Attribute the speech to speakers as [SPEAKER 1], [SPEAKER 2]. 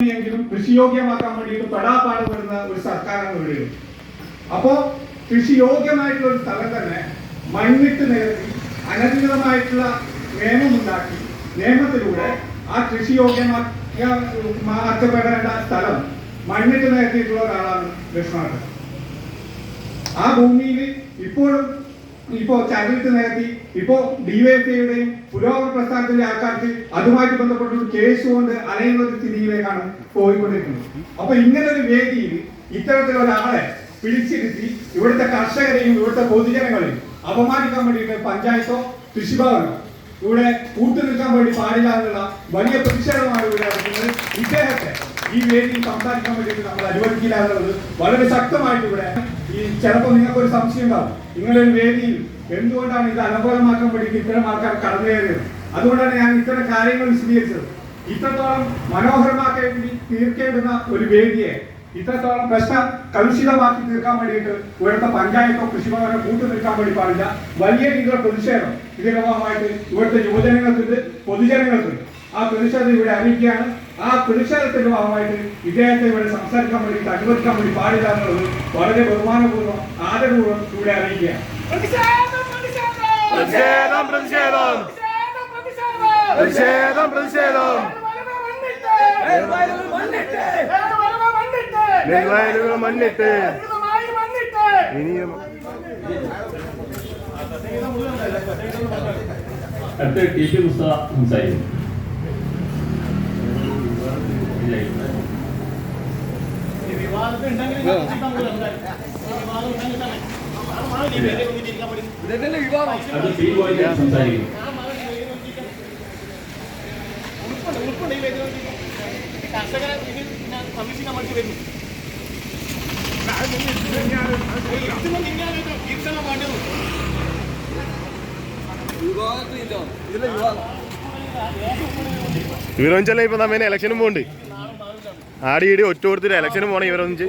[SPEAKER 1] എങ്കിലും കൃഷിയോഗ്യമാക്കാൻ വേണ്ടിയിട്ട് പെടാപ്പാടുപെടുന്ന ഒരു സർക്കാരാണ് ഇവിടെയുള്ളത്. അപ്പോൾ കൃഷിയോഗ്യമായിട്ടുള്ള ഒരു സ്ഥലം തന്നെ മണ്ണിട്ട് നിരത്തി അനധികൃതമായിട്ടുള്ള നിയമമുണ്ടാക്കി നിയമത്തിലൂടെ ആ കൃഷിയോഗ്യമാക്കപ്പെടേണ്ട സ്ഥലം മണ്ണിട്ട് നിരത്തിയിട്ടുള്ള ഒരാളാണ് ലക്ഷ്മണൻ. ആ ഭൂമിയിൽ ഇപ്പോ ചരലിട്ട് നിരത്തി ഡിവൈഎഫ്ഐയുടെയും പുരോഗമന പ്രസ്ഥാനത്തിന്റെ ആൾക്കാർക്ക് അതുമായിട്ട് ബന്ധപ്പെട്ട ഒരു കേസ് കൊണ്ട് അലയുന്ന ഒരു സ്ഥിതിയിലേക്കാണ് പോയിക്കൊണ്ടിരിക്കുന്നത്. അപ്പൊ ഇങ്ങനെ ഒരു വേദിയിൽ ഇത്തരത്തിലൊരാളെ പിടിച്ചിരുത്തി ഇവിടുത്തെ കർഷകരെയും ഇവിടുത്തെ പൊതുജനങ്ങളെയും അപമാനിക്കാൻ വേണ്ടിയിട്ട് പഞ്ചായത്തോ കൃഷിഭവനോ ഇവിടെ കൂട്ടുനിൽക്കാൻ വേണ്ടി പാടില്ല എന്നുള്ള വലിയ പ്രതിഷേധമാണ് ഇവിടെ നടക്കുന്നത്. ഇദ്ദേഹത്തെ ഈ വേദിയിൽ സംസാരിക്കാൻ വേണ്ടിയിട്ട് നമ്മൾ അനുവദിക്കില്ല എന്നുള്ളത് വളരെ ശക്തമായിട്ട് ഇവിടെ ചിലപ്പോൾ നിങ്ങൾക്കൊരു സംശയം ഉണ്ടാവും, നിങ്ങളൊരു വേദിയിൽ എന്തുകൊണ്ടാണ് ഇത് അലങ്കോലമാക്കാൻ വേണ്ടിയിട്ട് ഇത്തരം ആൾക്കാർ കടന്നു കയറിയത്. അതുകൊണ്ടാണ് ഞാൻ ഇത്തരം കാര്യങ്ങൾ വിശദീകരിച്ചത്. ഇത്രത്തോളം മനോഹരമാക്കി തീർക്കേണ്ടുന്ന ഒരു വേദിയെ ഇത്രത്തോളം പ്രശ്നം കലുഷിതമാക്കി തീർക്കാൻ വേണ്ടിയിട്ട് ഇവിടുത്തെ പഞ്ചായത്തോ കൃഷിഭവനോ കൂട്ടു നിൽക്കാൻ വേണ്ടി പാടില്ല. വലിയ രീതിയിലുള്ള പ്രതിഷേധം ഇതിന്റെ ഭാഗമായിട്ട് ഇവിടുത്തെ യുവജനങ്ങൾക്കുണ്ട്, പൊതുജനങ്ങൾക്കുണ്ട്. ആ പ്രതിഷേധം ഇവിടെ അറിയിക്കുകയാണ്. ആ പ്രതിഷേധത്തിന്റെ ഭാഗമായിട്ട് ഇദ്ദേഹത്തെ ഇവിടെ സംസാരിക്കാൻ വേണ്ടിയിട്ട് അനുവദിക്കാൻ വേണ്ടി പാടില്ല എന്നുള്ളത് വളരെ ബഹുമാനപൂർവ്വം ആദരപൂർവ്വം ഇവിടെ അറിയിക്കുകയാണ്.
[SPEAKER 2] മണ്ണിട്ട് ഇനിയും
[SPEAKER 3] അടുത്ത ടി പി മുസ്തഫ സംസാരിക്കും.
[SPEAKER 4] കർഷകരെ സംരക്ഷിക്കാൻ വേണ്ടി വരുന്നു.
[SPEAKER 2] ഇവരൊഞ്ചല്ല ഇപ്പൊ നമ്മ ഇലക്ഷനും പോണ്ട് ആടി ഇടി ഒറ്റ കൊടുത്തിട്ട് ഇലക്ഷനും പോണേ ഇവരൊഞ്ച്